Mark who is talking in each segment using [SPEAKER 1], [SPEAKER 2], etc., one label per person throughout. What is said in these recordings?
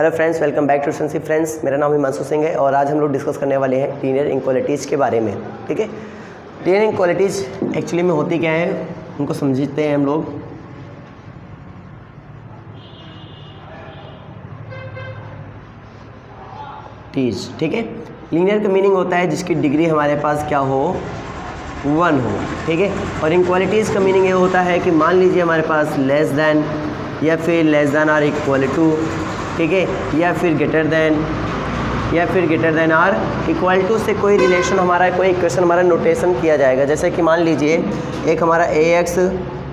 [SPEAKER 1] Hello friends, welcome back to संसी friends. मेरा नाम हिमांशु सिंह है और आज हम लोग डिस्कस करने वाले हैं लीनियर इनक्वालिटीज़ के बारे में। ठीक है, लीनियर इनक्वालिटीज़ एक्चुअली में होती क्या है उनको समझते हैं हम लोग। ठीक है, लीनियर का मीनिंग होता है जिसकी डिग्री हमारे पास क्या हो, 1 हो। ठीक है, और इनक्वालिटीज़ का मीनिंग ये होता है कि मान लीजिए हमारे पास लेस दैन या फिर less than or equal to, ठीक है, या फिर greater than or equal to से कोई रिलेशन हमारा, कोई इक्वेशन हमारा नोटेशन किया जाएगा। जैसे कि मान लीजिए एक हमारा ax,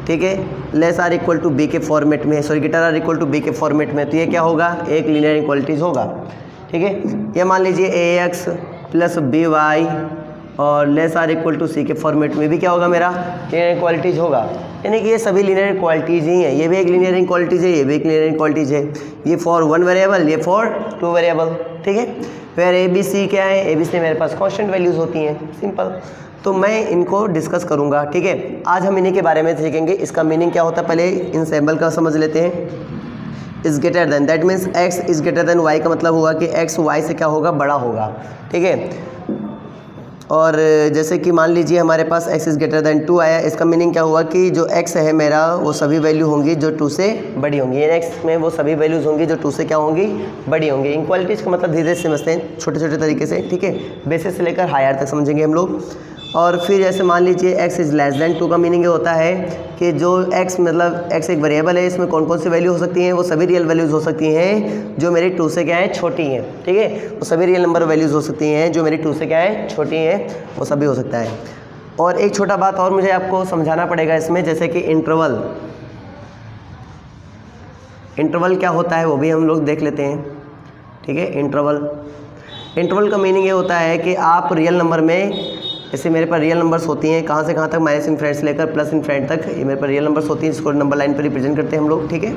[SPEAKER 1] ठीक है, less or equal to B के फॉर्मेट में, sorry greater or equal to B के फॉर्मेट में, तो ये क्या होगा, एक लीनियर इक्वालिटीज़ होगा। ठीक है, या मान लीजिए ax प्लस बी वाई और लेस आर इक्वल टू सी के फॉर्मेट में भी क्या होगा, मेरा लीनियर इक्वालिटीज़ होगा। यानी कि ये सभी लीनियर इक्वालिटीज़ ही हैं। ये भी एक लीनियर इक्वालिटीज़ है, ये भी एक लीनियर इक्वालिटीज़ है। ये फॉर 1 वेरिएबल, ये फॉर 2 वेरिएबल। ठीक है, फिर ए बी सी क्या है, ए बी सी मेरे पास कांस्टेंट वैल्यूज़ होती हैं, सिंपल। तो मैं इनको डिस्कस करूँगा। ठीक है, आज हम इन्हीं के बारे में सीखेंगे। इसका मीनिंग क्या होता है, पहले इन सिंबल का समझ लेते हैं। Is greater than, that means X is greater than Y का मतलब हुआ कि एक्स वाई से क्या होगा, बड़ा होगा। ठीक है, और जैसे कि मान लीजिए हमारे पास x इज़ ग्रेटर दैन 2 आया, इसका मीनिंग क्या हुआ कि जो x है मेरा वो सभी वैल्यू होंगी जो 2 से बड़ी होंगी। x में वो सभी वैल्यूज़ होंगी जो 2 से क्या होंगी, बड़ी होंगी। इनक्वालिटीज़ का मतलब धीरे धीरे समझते हैं, छोटे छोटे तरीके से। ठीक है, बेसिस से लेकर हायर तक समझेंगे हम लोग। और फिर जैसे मान लीजिए x इज़ लेस दैन 2 का मीनिंग ये होता है कि जो x मतलब x एक वेरिएबल है, इसमें कौन कौन सी वैल्यू हो सकती हैं, वो सभी रियल वैल्यूज़ हो सकती हैं जो मेरी 2 से क्या है, छोटी हैं। ठीक है, वो सभी रियल नंबर वैल्यूज़ हो सकती हैं जो मेरी 2 से क्या है, छोटी हैं, वो सभी हो सकता है। और एक छोटा बात और मुझे आपको समझाना पड़ेगा इसमें, जैसे कि इंटरवल क्या होता है वो भी हम लोग देख लेते हैं। ठीक है, इंटरवल का मीनिंग ये होता है कि आप रियल नंबर में, जैसे मेरे पास रियल नंबर्स होती हैं कहाँ से कहाँ तक, माइनस इनफिनिटी से लेकर प्लस इनफिनिटी तक, ये मेरे पास रियल नंबर्स होती हैं जिसको नंबर लाइन पर रिप्रेजेंट करते हैं हम लोग। ठीक है,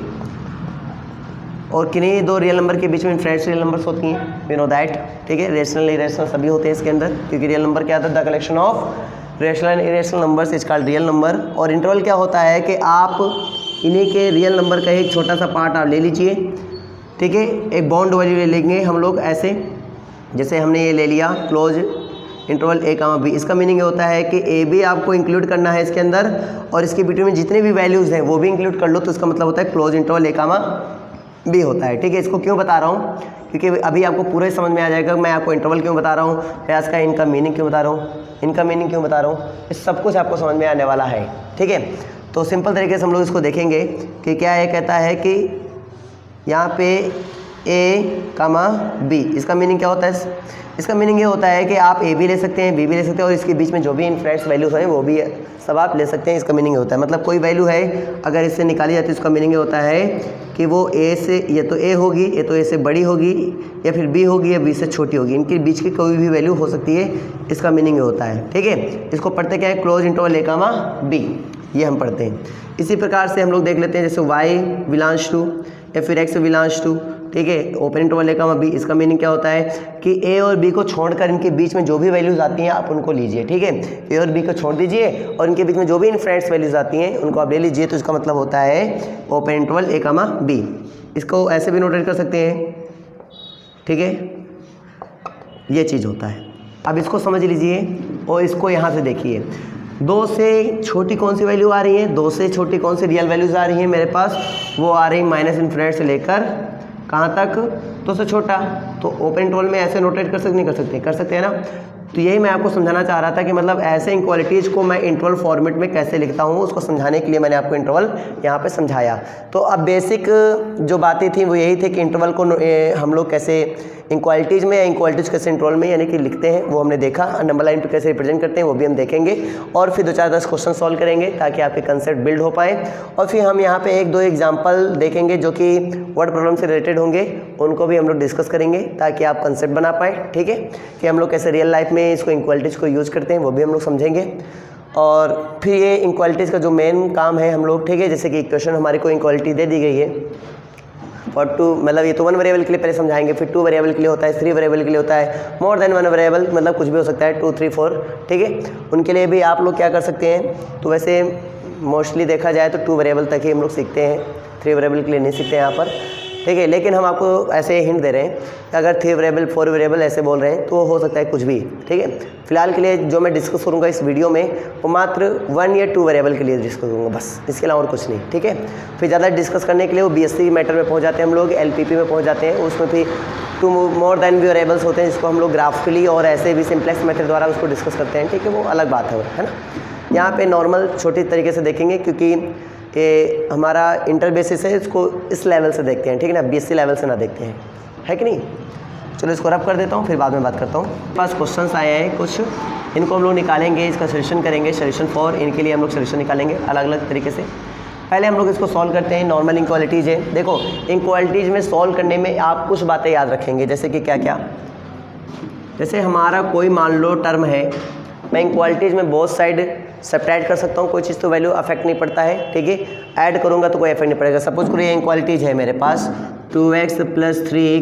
[SPEAKER 1] और किन्हीं दो रियल नंबर के बीच में इनफिनिटी रियल नंबर्स होती हैं, वी नो दैट। ठीक है, रेशनल इरेशनल सभी होते हैं इसके अंदर, क्योंकि रियल नंबर क्या आता है, the collection of rational and irrational numbers is called real number. और इंटरवल क्या होता है कि आप इन्हीं के रियल नंबर का एक छोटा सा पार्ट आप ले लीजिए। ठीक है, एक बाउंड वैल्यू ले लेंगे हम लोग ऐसे, जैसे हमने ये ले लिया close interval a comma b। इसका मीनिंग ये होता है कि a b आपको इंक्लूड करना है इसके अंदर, और इसके बीच में जितने भी वैल्यूज़ हैं वो भी इंक्लूड कर लो, तो इसका मतलब होता है close interval a comma b होता है। ठीक है, इसको क्यों बता रहा हूँ, क्योंकि अभी आपको पूरा समझ में आ जाएगा मैं आपको इंटरवल क्यों बता रहा हूँ, प्याज का इनका मीनिंग क्यों बता रहा हूँ, इनका मीनिंग क्यों बता रहा हूँ, इस सब कुछ आपको समझ में आने वाला है। ठीक है, तो सिंपल तरीके से हम लोग इसको देखेंगे कि क्या ये कहता है कि यहाँ पे a कामा b, इसका मीनिंग क्या होता है। इसका मीनिंग ये होता है कि आप a भी ले सकते हैं, b भी ले सकते हैं, और इसके बीच में जो भी इनफिनिटी वैल्यूज हैं वो भी सब आप ले सकते हैं। इसका मीनिंग ये होता है, मतलब कोई वैल्यू है अगर इससे निकाली जाती है, इसका मीनिंग ये होता है कि वो a से, ये तो a होगी, ये तो a से बड़ी होगी, या फिर b होगी, या b से छोटी होगी, इनके बीच की कोई भी वैल्यू हो सकती है। इसका मीनिंग ये होता है। ठीक है, इसको पढ़ते क्या है, close interval a comma b, ये हम पढ़ते हैं। इसी प्रकार से हम लोग देख लेते हैं, जैसे y बिलोंग्स टू या फिर x बिलोंग्स टू। ठीक है, open interval a comma b, इसका मीनिंग क्या होता है कि a और b को छोड़कर इनके बीच में जो भी वैल्यूज़ आती हैं आप उनको लीजिए। ठीक है, a और b को छोड़ दीजिए और इनके बीच में जो भी इनफिनिटी वैल्यूज़ आती हैं उनको आप ले लीजिए, तो इसका मतलब होता है open interval a comma b। इसको ऐसे भी नोटेट कर सकते हैं। ठीक है, ये चीज़ होता है। अब इसको समझ लीजिए और इसको यहाँ से देखिए, 2 से छोटी कौन सी वैल्यू आ रही है, 2 से छोटी कौन सी रियल वैल्यूज़ आ रही हैं मेरे पास, वो आ रही माइनस इनफिनिटी से लेकर कहाँ तक, 2 से छोटा। तो ओपन इंटरवल में ऐसे नोटेट कर सकते, नहीं कर सकते, कर सकते हैं ना। तो यही मैं आपको समझाना चाह रहा था कि मतलब ऐसे इनक्वालिटीज़ को मैं इंटरवल फॉर्मेट में कैसे लिखता हूँ, उसको समझाने के लिए मैंने आपको इंटरवल यहाँ पे समझाया। तो अब बेसिक जो बातें थी वो यही थी कि इंटरवल को हम लोग कैसे इनक्वालिटीज़ में या इनक्वालिटीज़ कैसे इंटरवल में यानी कि लिखते हैं वो हमने देखा, नंबर लाइन पे कैसे रिप्रेजेंट करते हैं वो भी हम देखेंगे, और फिर 2-4-10 क्वेश्चन सॉल्व करेंगे ताकि आपके कंसेप्ट बिल्ड हो पाए। और फिर हम यहाँ पे 1-2 एग्जाम्पल देखेंगे जो कि वर्ड प्रॉब्लम से रिलेटेड होंगे, उनको भी हम लोग डिस्कस करेंगे ताकि आप कंसेप्ट बना पाएँ। ठीक है, कि हम लोग कैसे रियल लाइफ में इसको इनक्वालिटीज़ को यूज़ करते हैं वो भी हम लोग समझेंगे। और फिर ये इनक्वालिटीज़ का जो मेन काम है हम लोग, ठीक है, जैसे कि इक्वेशन हमारे को इनक्वालिटी दे दी गई है और 2 मतलब ये तो 1 वेरिएबल के लिए पहले समझाएंगे, फिर 2 वेरिएबल के लिए होता है, 3 वेरिएबल के लिए होता है, मोर देन 1 वेरिएबल मतलब कुछ भी हो सकता है, 2, 3, 4। ठीक है, उनके लिए भी आप लोग क्या कर सकते हैं, तो वैसे मोस्टली देखा जाए तो 2 वेरिएबल तक ही हम लोग सीखते हैं, 3 वेरिएबल के लिए नहीं सीखते हैं यहाँ पर। ठीक है। लेकिन हम आपको ऐसे हिंट दे रहे हैं कि अगर 3 वेरिएबल 4 वेरिएबल ऐसे बोल रहे हैं तो हो सकता है कुछ भी, ठीक है। फिलहाल के लिए जो मैं डिस्कस करूँगा इस वीडियो में वो मात्र 1 या 2 वेरिएबल के लिए डिस्कस करूँगा बस, इसके अलावा और कुछ नहीं, ठीक है। फिर ज़्यादा डिस्कस करने के लिए वो BSc मैटर में पहुँच जाते हैं हम लोग, LPP में पहुँच जाते हैं, उसमें भी 2 मोर देन वेरिएबल्स होते हैं जिसको हम लोग ग्राफिकली और ऐसे भी सिंप्लेक्स मेथड द्वारा उसको डिस्कस करते हैं, ठीक है। वो अलग बात है ना। यहाँ पे नॉर्मल छोटी तरीके से देखेंगे क्योंकि ये हमारा इंटर बेसिस है, इसको इस लेवल से देखते हैं, ठीक है ना, BSc लेवल से ना देखते हैं, है कि नहीं। चलो इसको रब कर देता हूँ, फिर बाद में बात करता हूँ। पास क्वेश्चंस आए हैं कुछ, इनको हम लोग निकालेंगे, इसका सॉल्यूशन करेंगे, सॉल्यूशन फॉर इनके लिए हम लोग सॉल्यूशन निकालेंगे अलग अलग तरीके से। पहले हम लोग इसको सॉल्व करते हैं। नॉर्मल इनक्वालिटीज़ है, देखो इनक्वालिटीज़ में सॉल्व करने में आप कुछ बातें याद रखेंगे, जैसे कि क्या क्या, जैसे हमारा कोई मान लो टर्म है, मैं इनक्वालिटीज़ में बोथ साइड सब्ट्रैक्ट कर सकता हूँ, कोई चीज़ तो वैल्यू अफेक्ट नहीं पड़ता है, ठीक है। ऐड करूँगा तो कोई इफेक्ट नहीं पड़ेगा। सपोज करो ये इनक्वालिटीज़ है मेरे पास 2x + 3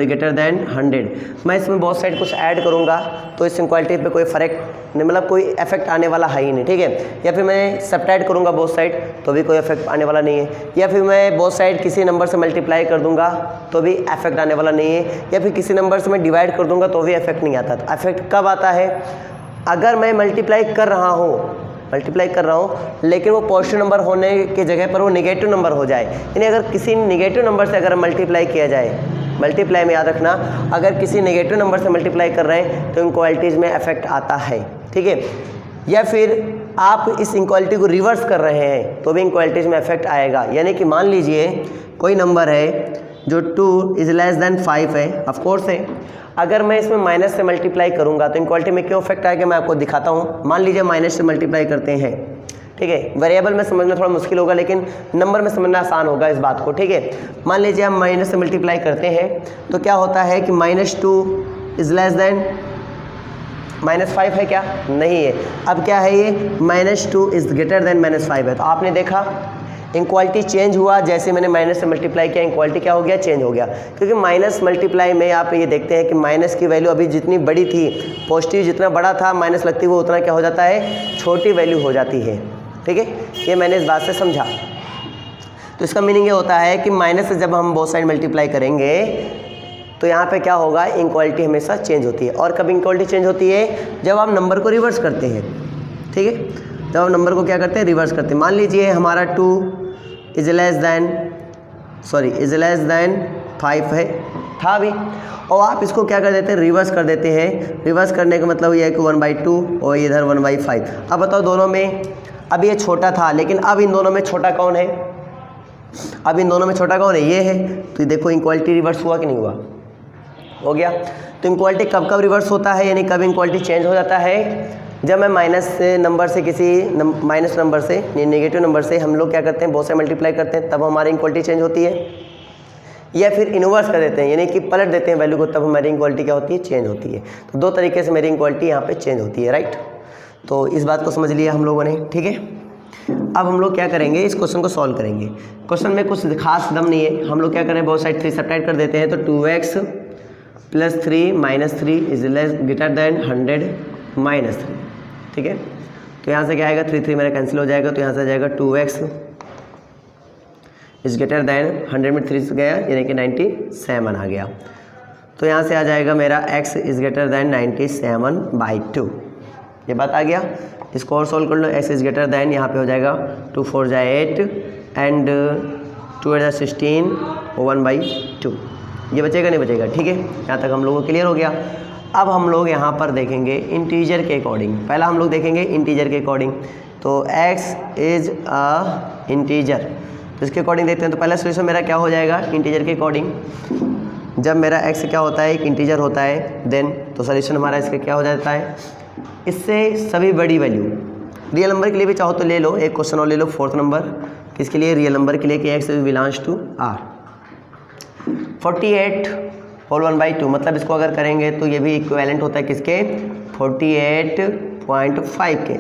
[SPEAKER 1] ग्रेटर देन 100, मैं इसमें बहुत साइड कुछ ऐड करूँगा तो इस इनक्वालिटी पे कोई फ़र्क नहीं, मतलब कोई इफेक्ट आने वाला है ही नहीं, ठीक है। या फिर मैं सब्ट्रैक्ट करूँगा बहुत साइड तो भी कोई इफेक्ट आने वाला नहीं है, या फिर मैं बहुत साइड किसी नंबर से मल्टीप्लाई कर दूँगा तो भी इफेक्ट आने वाला नहीं है, या फिर किसी नंबर से मैं डिवाइड कर दूँगा तो भी इफेक्ट नहीं आता। तो इफेक्ट कब आता है, अगर मैं मल्टीप्लाई कर रहा हूँ लेकिन वो पॉजिटिव नंबर होने की जगह पर वो नेगेटिव नंबर हो जाए, यानी अगर किसी नेगेटिव नंबर से अगर मल्टीप्लाई किया जाए, मल्टीप्लाई में याद रखना अगर किसी नेगेटिव नंबर से मल्टीप्लाई कर रहे हैं तो इनक्वालिटीज़ में इफेक्ट आता है, ठीक है। या फिर आप इस इनक्वालिटी को रिवर्स कर रहे हैं तो भी इनक्वालिटीज़ में इफेक्ट आएगा। यानी कि मान लीजिए कोई नंबर है जो 2 > 5 है, ऑफकोर्स है, अगर मैं इसमें माइनस से मल्टीप्लाई करूंगा तो इनक्वालिटी में क्यों इफेक्ट आएगा मैं आपको दिखाता हूँ। मान लीजिए माइनस से मल्टीप्लाई करते हैं, ठीक है। वेरिएबल में समझना थोड़ा मुश्किल होगा लेकिन नंबर में समझना आसान होगा इस बात को, ठीक है। मान लीजिए हम माइनस से मल्टीप्लाई करते हैं तो क्या होता है कि -2 > -5 है क्या, नहीं है। अब क्या है ये -2 > -5 है। तो आपने देखा इनक्वालिटी चेंज हुआ, जैसे मैंने माइनस से मल्टीप्लाई किया इनक्वालिटी क्या हो गया, चेंज हो गया। क्योंकि माइनस मल्टीप्लाई में आप ये देखते हैं कि माइनस की वैल्यू अभी जितनी बड़ी थी, पॉजिटिव जितना बड़ा था माइनस लगती वो उतना क्या हो जाता है, छोटी वैल्यू हो जाती है, ठीक है। ये मैंने इस बात से समझा। तो इसका मीनिंग ये होता है कि माइनस से जब हम बोथ साइड मल्टीप्लाई करेंगे तो यहाँ पे क्या होगा, इनक्वालिटी हमेशा चेंज होती है। और कब इनक्वालिटी चेंज होती है, जब आप नंबर को रिवर्स करते हैं, ठीक है। जब हम नंबर को क्या करते हैं, रिवर्स करते हैं। मान लीजिए हमारा 2 = 5 है, था भी, और आप इसको क्या कर देते हैं, रिवर्स कर देते हैं। रिवर्स करने का मतलब ये है कि 1/2 और इधर 1/5। अब बताओ दोनों में, अब ये छोटा था लेकिन अब इन दोनों में छोटा कौन है, अब इन दोनों में छोटा कौन है, ये है। तो देखो इनक्वालिटी रिवर्स हुआ कि नहीं हुआ, हो गया। तो इनक्वालिटी कब कब रिवर्स होता है, यानी कब इनक्वालिटी चेंज हो जाता है, जब मैं माइनस नंबर से किसी माइनस नंबर से नेगेटिव नंबर से हम लोग क्या करते हैं, बहुत से मल्टीप्लाई करते हैं, तब हमारी इनक्वालिटी चेंज होती है। या फिर इन्वर्स कर देते हैं, यानी कि पलट देते हैं वैल्यू को, तब हमारी इनक्वालिटी क्या होती है, चेंज होती है। तो 2 तरीके से मेरी इनक्वालिटी यहाँ पे चेंज होती है, राइट। तो इस बात को समझ लिया हम लोगों ने, ठीक है। अब हम लोग क्या करेंगे, इस क्वेश्चन को सॉल्व करेंगे। क्वेश्चन में कुछ खास दम नहीं है, हम लोग क्या करें, बहुत साइड 3 सब्ट्रैक्ट कर देते हैं। तो 2x + 3 - 3 > 100 -3, ठीक है। तो यहाँ से क्या आएगा, 3 मेरा कैंसिल हो जाएगा, तो यहाँ से आ जाएगा 2x > 100 में 3 से गया यानी कि 97 आ गया। तो यहाँ से आ जाएगा मेरा x > 97/2, ये बात आ गया। इसको और सोल्व कर लो, x > यहाँ पे हो जाएगा 2 4 = 8 एंड 2 8 = 16 और 1/2, ये बचेगा नहीं बचेगा, ठीक है। यहाँ तक हम लोगों को क्लियर हो गया। अब हम लोग यहाँ पर देखेंगे इंटीजर के अकॉर्डिंग, पहला हम लोग देखेंगे इंटीजर के अकॉर्डिंग। तो x इज़ अ इंटीजर, तो इसके अकॉर्डिंग देखते हैं। तो पहला सोल्यूशन मेरा क्या हो जाएगा, इंटीजर के अकॉर्डिंग। जब मेरा x क्या होता है, एक इंटीजर होता है, देन तो सोल्यूशन हमारा इसका क्या हो जाता है, इससे सभी बड़ी वैल्यू, रियल नंबर के लिए भी चाहो तो ले लो, एक क्वेश्चन और ले लो 4th नंबर, किसके लिए, रियल नंबर के लिए, कि x belongs to r। 48 whole 1/2, मतलब इसको अगर करेंगे तो ये भी इक्विवेलेंट होता है किसके, 48.5 के।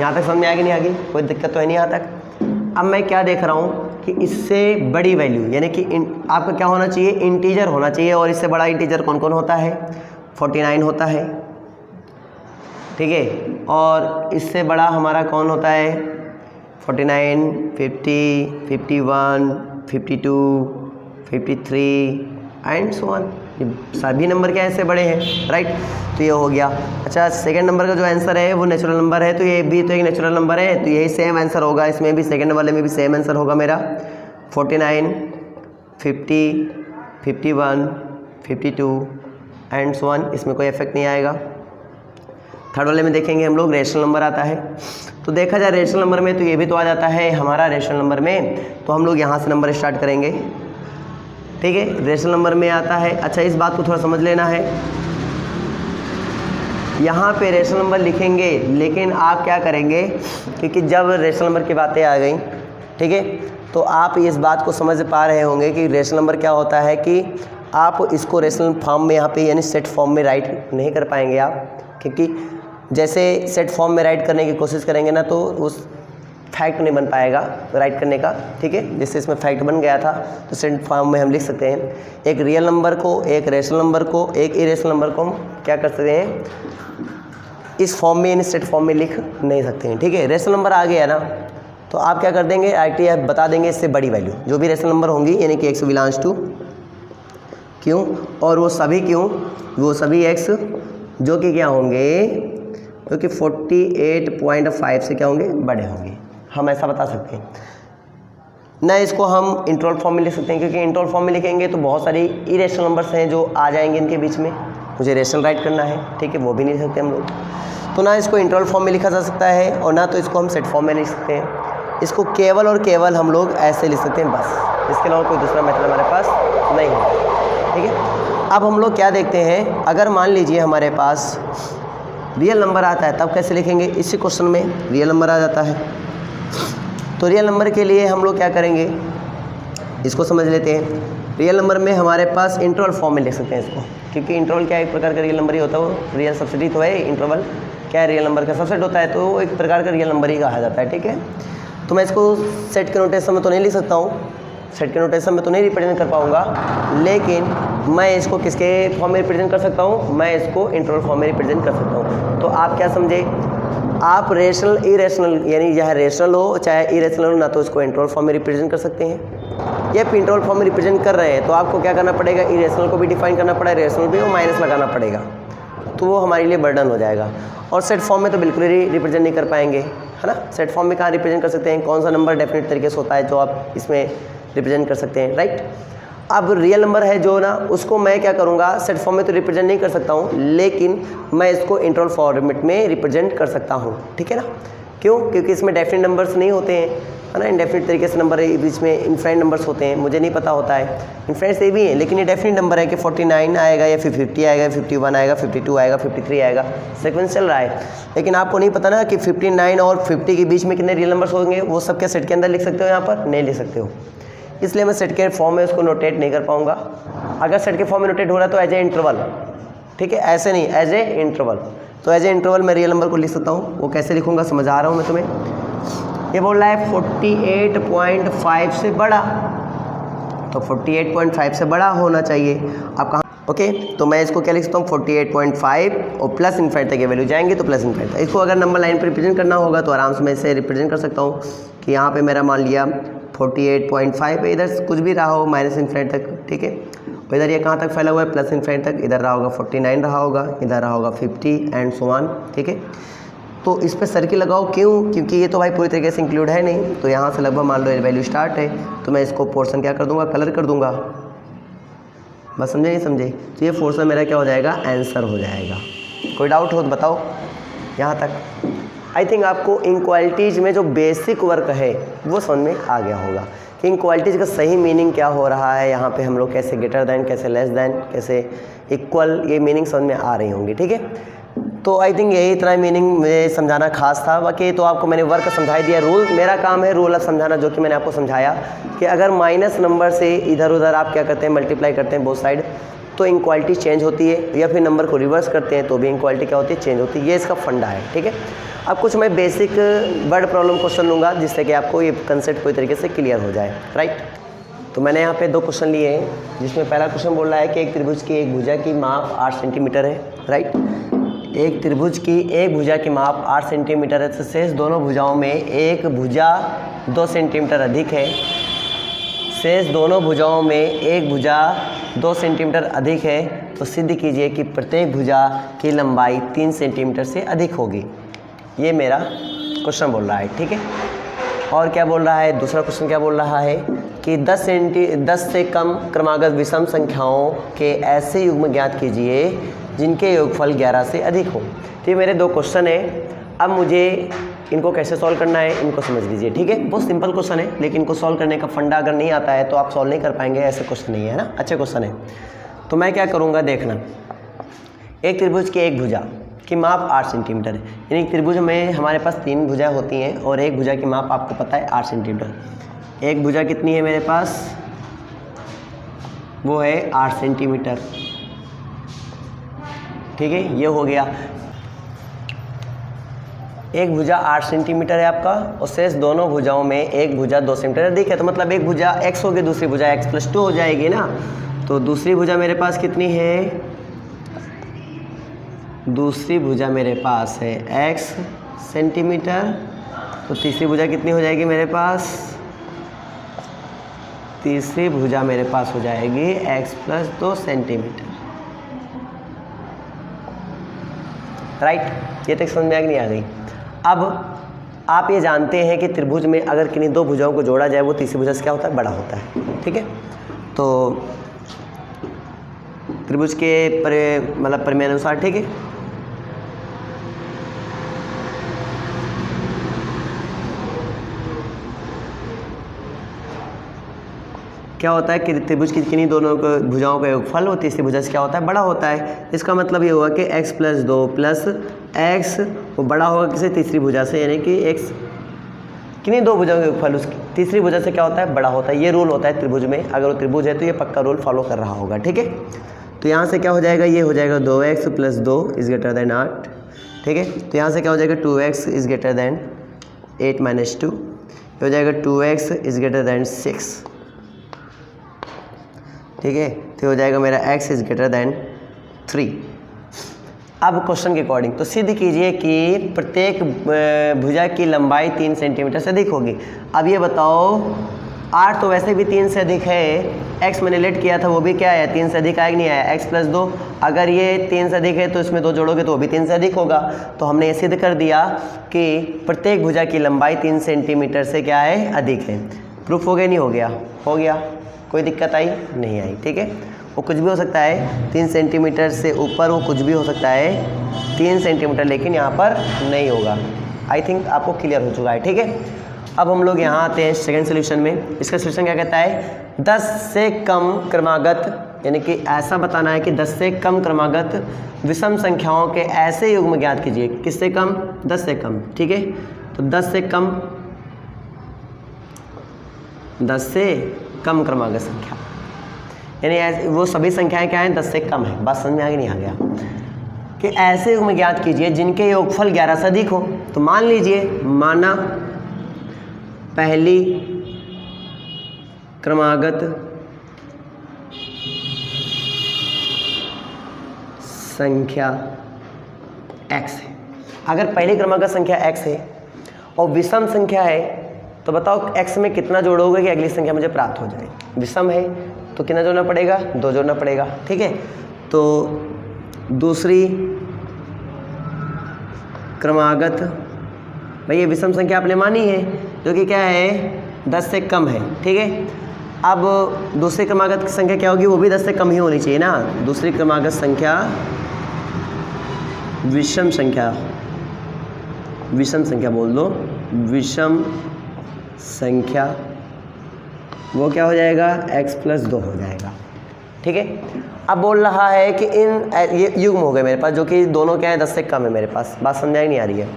[SPEAKER 1] यहाँ तक समझ में आ गई, नहीं आ गई, कोई दिक्कत तो है नहीं यहाँ तक। अब मैं क्या देख रहा हूँ कि इससे बड़ी वैल्यू, यानी कि आपका क्या होना चाहिए, इंटीजर होना चाहिए। और इससे बड़ा इंटीजर कौन कौन होता है, 49 होता है, ठीक है। और इससे बड़ा हमारा कौन होता है, 49, 50, 51, 52, 53 एंड सो ऑन। सभी नंबर क्या ऐसे बड़े हैं, राइट। तो ये हो गया। अच्छा, सेकंड नंबर का जो आंसर है वो नेचुरल नंबर है, तो ये भी तो एक नेचुरल नंबर है, तो यही सेम आंसर होगा इसमें भी, सेकंड वाले में भी सेम आंसर होगा मेरा 49, 50, 51, 52 एंड सो ऑन। इसमें कोई इफेक्ट नहीं आएगा। थर्ड वाले में देखेंगे हम लोग रेशनल नंबर आता है, तो देखा जाए रेशनल नंबर में तो ये भी तो आ जाता है हमारा रेशनल नंबर में, तो हम लोग यहाँ से नंबर स्टार्ट करेंगे, ठीक है। रेशनल नंबर में आता है। अच्छा, इस बात को थोड़ा समझ लेना है, यहाँ पे रेशनल नंबर लिखेंगे, लेकिन आप क्या करेंगे, क्योंकि जब रेशनल नंबर की बातें आ गई, ठीक है, तो आप इस बात को समझ पा रहे होंगे कि रेशनल नंबर क्या होता है, कि आप इसको रेशनल फॉर्म में यहाँ पे यानी सेट फॉर्म में राइट नहीं कर पाएंगे आप, क्योंकि जैसे सेट फॉर्म में राइट करने की कोशिश करेंगे ना, तो उस फैक्ट नहीं बन पाएगा राइट करने का, ठीक है। जैसे इसमें फैक्ट बन गया था, तो सेट फॉर्म में हम लिख सकते हैं एक रियल नंबर को, एक रेशनल नंबर को, एक इरेशनल नंबर को हम क्या कर सकते हैं, इस फॉर्म में यानी सेट फॉर्म में लिख नहीं सकते हैं, ठीक है। रेशनल नंबर आ गया ना, तो आप क्या कर देंगे, आईटी बता देंगे इससे बड़ी वैल्यू जो भी रेशनल नंबर होंगी, यानी कि x बिलोंग्स टू क्यों, और वो सभी क्यों, वो सभी x जो कि क्या होंगे, क्योंकि 48.5 से क्या होंगे, बड़े होंगे, हम ऐसा बता सकते हैं ना। इसको हम इंटरवल फॉर्म में लिख सकते हैं, क्योंकि इंटरवल फॉर्म में लिखेंगे तो बहुत सारी इरेशनल नंबर्स हैं जो आ जाएंगे इनके बीच में, मुझे रेशनल राइट करना है, ठीक है, वो भी नहीं लिख सकते हम लोग। तो ना इसको इंटरवल फॉर्म में लिखा जा सकता है, और ना तो इसको हम सेट फॉर्म में लिख सकते हैं। इसको केवल और केवल हम लोग ऐसे लिख सकते हैं बस, इसके अलावा कोई दूसरा मेथड हमारे पास नहीं है, ठीक है। अब हम लोग क्या देखते हैं, अगर मान लीजिए हमारे पास रियल नंबर आता है, तब कैसे लिखेंगे। इसी क्वेश्चन में रियल नंबर आ जाता है, तो रियल नंबर के लिए हम लोग क्या करेंगे, इसको समझ लेते हैं। रियल नंबर में हमारे पास इंटरवल फॉर्म में लिख सकते हैं इसको, क्योंकि इंटरवल क्या एक प्रकार का रियल नंबर ही होता है, वो रियल सबसेट ही तो है। इंटरवल क्या है, रियल नंबर का सबसेट होता है, तो वो एक प्रकार का रियल नंबर ही कहा जाता है, ठीक है। तो मैं इसको सेट के नोटेशन में तो नहीं लिख सकता हूँ, सेट के नोटेशन में तो नहीं रिप्रेजेंट कर पाऊँगा, लेकिन मैं इसको किसके फॉर्म में रिप्रेजेंट कर सकता हूँ, मैं इसको इंटरवल फॉर्म में रिप्रेजेंट कर सकता हूँ। तो आप क्या समझे, आप रेशनल इरेशनल यानी चाहे रेशनल हो चाहे इरेशनल हो, ना तो इसको इंटरवल फॉर्म में रिप्रेजेंट कर सकते हैं, या इंटरवल फॉर्म में रिप्रेजेंट कर रहे हैं, तो आपको क्या करना पड़ेगा, इरेशनल को भी डिफाइन करना पड़ेगा, रेशनल भी, और माइनस लगाना पड़ेगा, तो वो हमारे लिए बर्डन हो जाएगा। और सेट फॉर्म में तो बिल्कुल ही रिप्रेजेंट नहीं कर पाएंगे, है ना। सेट फॉर्म में कहाँ रिप्रेजेंट कर सकते हैं, कौन सा नंबर डेफिनेट तरीके से होता है जो आप इसमें रिप्रेजेंट कर सकते हैं, राइट। अब रियल नंबर है जो ना, उसको मैं क्या करूँगा, सेट फॉर्म में तो रिप्रेजेंट नहीं कर सकता हूँ, लेकिन मैं इसको इंटरवल फॉर्मेट में रिप्रेजेंट कर सकता हूँ, ठीक है ना। क्यों, क्योंकि इसमें डेफिनेट नंबर्स नहीं होते हैं, है ना। इनडेफिनेट तरीके से नंबर बीच में इनफाइनाइट नंबर्स होते हैं, मुझे नहीं पता होता है, इनफाइनाइट से भी है, लेकिन ये डेफिनेट नंबर है कि 49 आएगा या फिर 50 आएगा, 51 आएगा, 52 आएगा, 53 आएगा, सीक्वेंस चल रहा है। लेकिन आपको नहीं पता ना कि 59 और 50 के बीच में कितने रियल नंबर्स होंगे, वो सब क्या सेट के अंदर लिख सकते हो, यहाँ पर नहीं लिख सकते हो, इसलिए मैं सेट के फॉर्म में उसको नोटेट नहीं कर पाऊंगा। अगर सेट के फॉर्म में नोटेट हो रहा है तो एज ए इंटरवल, ठीक है, ऐसे नहीं, एज ए इंटरवल। तो एज ए इंटरवल मैं रियल नंबर को लिख सकता हूँ, वो कैसे लिखूंगा समझा रहा हूँ मैं तुम्हें। ये बोल रहा है 48.5 से बड़ा, तो 48.5 से बड़ा होना चाहिए। आप कहाँ, ओके, तो मैं इसको क्या लिख सकता हूँ, 48.5 और प्लस इनफाइनाइट तक ये वैल्यू जाएंगे, तो प्लस इनफाइनाइट तक। इसको अगर नंबर लाइन पर रिप्रेजेंट करना होगा तो आराम से मैं इसे रिप्रेजेंट कर सकता हूँ कि यहाँ पे मेरा मान लिया 48.5 है, इधर कुछ भी रहा हो माइनस इनफाइनाइट तक, ठीक है। और इधर ये कहाँ तक फैला हुआ है, प्लस इनफाइनाइट तक, इधर रहा होगा 49 रहा होगा, इधर रहा होगा 50 एंड सो ऑन, ठीक है। तो इस पर सर्किल लगाओ, क्यों, क्योंकि ये तो भाई पूरी तरीके से इंक्लूड है नहीं, तो यहाँ से लगभग मान लो ये वैल्यू स्टार्ट है, तो मैं इसको पोर्शन क्या कर दूंगा, कलर कर दूंगा, बस समझे नहीं समझे। तो ये पोर्शन मेरा क्या हो जाएगा, आंसर हो जाएगा। कोई डाउट हो तो बताओ यहाँ तक। आई थिंक आपको इनक्वालिटीज़ में जो बेसिक वर्क है वो समझ में आ गया होगा कि इनक्वालिटीज़ का सही मीनिंग क्या हो रहा है, यहाँ पे हम लोग कैसे ग्रेटर दैन, कैसे लेस दैन, कैसे इक्वल, ये मीनिंग समझ में आ रही होंगी, ठीक है। तो आई थिंक यही इतना मीनिंग मुझे समझाना खास था। बाकी तो आपको मैंने वर्क समझा दिया, रूल मेरा काम है रूल अब समझाना, जो कि मैंने आपको समझाया कि अगर माइनस नंबर से इधर उधर आप क्या करते हैं, मल्टीप्लाई करते हैं बोथ साइड, तो इनक्वालिटी चेंज होती है, या फिर नंबर को रिवर्स करते हैं तो भी इनक्वालिटी क्या होती है, चेंज होती है। ये इसका फंडा है, ठीक है। अब कुछ मैं बेसिक वर्ड प्रॉब्लम क्वेश्चन लूँगा जिससे कि आपको ये कंसेप्ट कोई तरीके से क्लियर हो जाए, राइट। तो मैंने यहाँ पे 2 क्वेश्चन लिए हैं, जिसमें पहला क्वेश्चन बोल रहा है कि एक त्रिभुज की एक भुजा की माप 8 सेंटीमीटर है, राइट। एक त्रिभुज की एक भुजा की माप 8 सेंटीमीटर है, शेष दोनों भुजाओं में एक भुजा 2 सेंटीमीटर अधिक है। शेष दोनों भुजाओं में एक भुजा 2 सेंटीमीटर अधिक है तो सिद्ध कीजिए कि प्रत्येक भुजा की लंबाई 3 सेंटीमीटर से अधिक होगी। ये मेरा क्वेश्चन बोल रहा है, ठीक है। और क्या बोल रहा है, दूसरा क्वेश्चन क्या बोल रहा है कि 10 से कम क्रमागत विषम संख्याओं के ऐसे युग्म ज्ञात कीजिए जिनके योगफल 11 से अधिक हो। तो ये मेरे 2 क्वेश्चन है। अब मुझे इनको कैसे सॉल्व करना है इनको समझ लीजिए, ठीक है। बहुत सिंपल क्वेश्चन है, लेकिन इनको सॉल्व करने का फंडा अगर नहीं आता है तो आप सॉल्व नहीं कर पाएंगे। ऐसे क्वेश्चन नहीं है ना, अच्छे क्वेश्चन है। तो मैं क्या करूँगा, देखना, एक त्रिभुज की एक भुजा की माप 8 सेंटीमीटर है। यानी त्रिभुज में हमारे पास 3 भुजाएं होती हैं और एक भुजा की माप आपको पता है 8 सेंटीमीटर। एक भुजा कितनी है मेरे पास, वो है 8 सेंटीमीटर, ठीक है। ये हो गया, एक भुजा 8 सेंटीमीटर है आपका और शेष दोनों भुजाओं में एक भुजा 2 सेंटीमीटर अधिक है। तो मतलब एक भुजा x होगी, दूसरी भुजा x+2 हो जाएगी ना। तो दूसरी भुजा मेरे पास कितनी है, दूसरी भुजा मेरे पास है x सेंटीमीटर। तो तीसरी भुजा कितनी हो जाएगी मेरे पास, तीसरी भुजा मेरे पास हो जाएगी x+2 सेंटीमीटर, राइट। ये तक समझ में आ गई, नहीं आ गई। अब आप ये जानते हैं कि त्रिभुज में अगर किन्हीं 2 भुजाओं को जोड़ा जाए वो तीसरी भुजा से क्या होता है, बड़ा होता है, ठीक है। तो त्रिभुज के मतलब परिमेय अनुसार, ठीक है। क्या होता है कि त्रिभुज की किन्हीं दोनों भुजाओं का योगफल वो तीसरी भुजा से क्या होता है, बड़ा होता है। इसका मतलब ये हुआ कि x+2 प्लस x वो बड़ा होगा किसी तीसरी भुजा से, यानी कि x किन्हीं 2 भुजाओं का योगफल उसकी तीसरी भुजा से क्या होता है, बड़ा होता है। ये रूल होता है त्रिभुज में, अगर वो त्रिभुज है तो ये पक्का रूल फॉलो कर रहा होगा, ठीक है। तो यहाँ से क्या हो जाएगा, ये हो जाएगा 2x + 2 > 8, ठीक है। तो यहाँ से क्या हो जाएगा, 2x > 8 - 2, ये हो जाएगा 2x > 6, ठीक है। तो हो जाएगा मेरा x > 3। अब क्वेश्चन के अकॉर्डिंग तो सिद्ध कीजिए कि प्रत्येक भुजा की लंबाई 3 सेंटीमीटर से अधिक होगी। अब ये बताओ, 8 तो वैसे भी 3 से अधिक है, x मैंने लेट किया था वो भी क्या है, 3 से अधिक आया कि नहीं आया, x+2। अगर ये 3 से अधिक है तो इसमें 2 जोड़ोगे तो वो भी 3 से अधिक होगा। तो हमने ये सिद्ध कर दिया कि प्रत्येक भुजा की लंबाई 3 सेंटीमीटर से क्या है, अधिक है। प्रूफ हो गया, नहीं हो गया, हो गया। कोई दिक्कत आई, नहीं आई, ठीक है। वो कुछ भी हो सकता है, 3 सेंटीमीटर से ऊपर वो कुछ भी हो सकता है 3 सेंटीमीटर, लेकिन यहाँ पर नहीं होगा। आई थिंक आपको क्लियर हो चुका है, ठीक है। अब हम लोग यहाँ आते हैं सेकंड सोल्यूशन में। इसका सोल्यूशन क्या कहता है, 10 से कम क्रमागत, यानी कि ऐसा बताना है कि 10 से कम क्रमागत विषम संख्याओं के ऐसे युग्म ज्ञात कीजिए। किससे कम, 10 से कम, ठीक है। तो 10 से कम, 10 से कम क्रमागत संख्या, यानी वो सभी संख्याएं क्या हैं, 10 से कम है। बात समझ में आ गई, नहीं आ गया, कि ऐसे युग्म ज्ञात कीजिए जिनके योगफल 11 से अधिक हो। तो मान लीजिए, माना पहली क्रमागत संख्या x है। अगर पहली क्रमागत संख्या x है और विषम संख्या है तो बताओ x में कितना जोड़ोगे कि अगली संख्या मुझे प्राप्त हो जाए। विषम है तो कितना जोड़ना पड़ेगा, 2 जोड़ना पड़ेगा, ठीक है। तो दूसरी क्रमागत, भाई ये विषम संख्या आपने मानी है जो कि क्या है, 10 से कम है, ठीक है। अब दूसरी क्रमागत की संख्या क्या होगी, वो भी 10 से कम ही होनी चाहिए ना। दूसरी क्रमागत संख्या विषम संख्या, विषम संख्या बोल दो, विषम संख्या, वो क्या हो जाएगा, x+2 हो जाएगा, ठीक है। अब बोल रहा है कि ये युग्म हो गए मेरे पास, जो कि दोनों क्या है, 10 से कम है मेरे पास। बात समझाई नहीं आ रही है।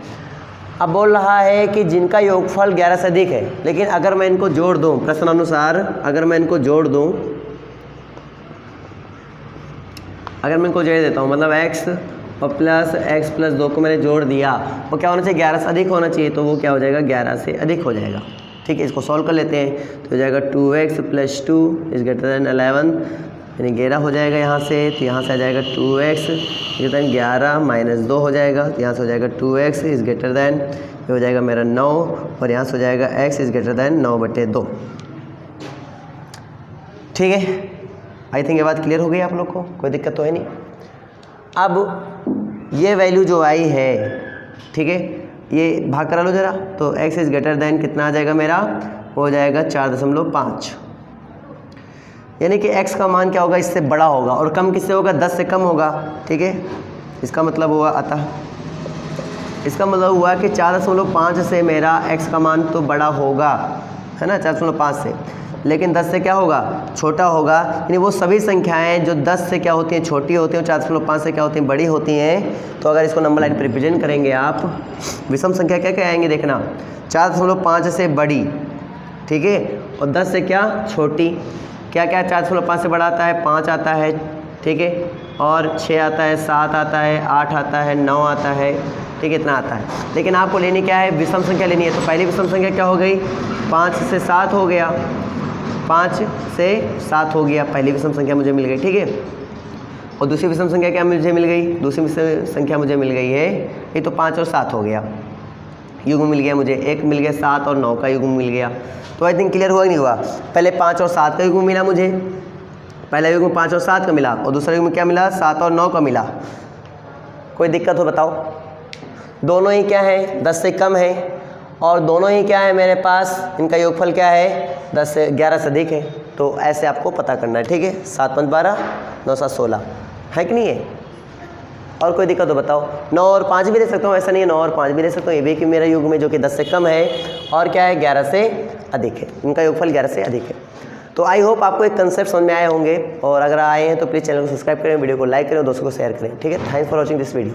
[SPEAKER 1] अब बोल रहा है कि जिनका योगफल 11 से अधिक है, लेकिन अगर मैं इनको जोड़ दूं प्रश्नानुसार, अगर मैं इनको जोड़ दूं, अगर मैं इनको जोड़ देता हूं, मतलब x और प्लस x+2 को मैंने जोड़ दिया, वो क्या होना चाहिए, 11 से अधिक होना चाहिए। तो वो क्या हो जाएगा, 11 से अधिक हो जाएगा, ठीक है। इसको सॉल्व कर लेते हैं। तो हो जाएगा 2x + 2 > 11, यानी 11 हो जाएगा यहाँ से। तो यहाँ से आ जाएगा 2x > 11 - 2 हो जाएगा। तो यहाँ से हो जाएगा 2x > ये हो जाएगा मेरा 9, और यहाँ से हो जाएगा x > 9/2। ठीक है, आई थिंक ये बात क्लियर हो गई आप लोग को, कोई दिक्कत तो है नहीं। अब ये वैल्यू जो आई है, ठीक है, ये भाग करा लो ज़रा, तो x इज़ ग्रेटर देन कितना आ जाएगा मेरा, हो जाएगा 4.5, यानी कि x का मान क्या होगा, इससे बड़ा होगा, और कम किससे होगा, 10 से कम होगा। ठीक है, इसका मतलब हुआ अतः, इसका मतलब हुआ कि 4.5 से मेरा x का मान तो बड़ा होगा, है ना, 4.5 से, लेकिन 10 से क्या होगा, छोटा होगा। यानी वो सभी संख्याएं जो 10 से क्या होती हैं, छोटी होती हैं, और 4.5 से क्या होती हैं, बड़ी होती हैं। तो अगर इसको नंबर लाइन पर रिप्रेजेंट करेंगे आप, विषम संख्या क्या क्या आएंगे देखना, 4.5 से बड़ी, ठीक है, और 10 से क्या, छोटी। क्या क्या 4.5 से बड़ा आता है, 5 आता है, ठीक है, और 6 आता है, 7 आता है, 8 आता है, 9 आता है, ठीक है, इतना आता है। लेकिन आपको लेनी क्या है, विषम संख्या लेनी है। तो पहली विषम संख्या क्या हो गई, 5 से 7 हो गया, 5 से 7 हो गया, पहली विषम संख्या मुझे मिल गई। ठीक है, और दूसरी विषम संख्या क्या मुझे मिल गई, दूसरी विषम संख्या मुझे मिल गई है, ये तो 5 और 7 हो गया, युग्म मिल गया मुझे, एक मिल गया 7 और 9 का युग्म मिल गया। तो आई थिंक क्लियर हुआ नहीं हुआ, पहले 5 और 7 का युग्म मिला मुझे, पहला युग्म 5 और 7 का मिला, और दूसरा युग्म क्या मिला, 7 और 9 का मिला। कोई दिक्कत हो बताओ, दोनों ही क्या है, 10 से कम है, और दोनों ही क्या है मेरे पास, इनका योगफल क्या है, 10 से 11 से अधिक है। तो ऐसे आपको पता करना है। ठीक है, 7 5 12, 9 7 16 है कि नहीं है। और कोई दिक्कत हो बताओ, 9 और 5 भी ले सकता हूँ, ऐसा नहीं है, 9 और 5 भी ले सकता हूँ, ये भी कि मेरा युग्म में जो कि 10 से कम है, और क्या है, 11 से अधिक है, इनका योगफल 11 से अधिक है। तो आई होप आपको एक कंसेप्ट समझ में आए होंगे, और अगर आए हैं तो प्लीज़ चैनल को सब्सक्राइब करें, वीडियो को लाइक करें और दोस्तों को शेयर करें। ठीक है, thanks for watching this video.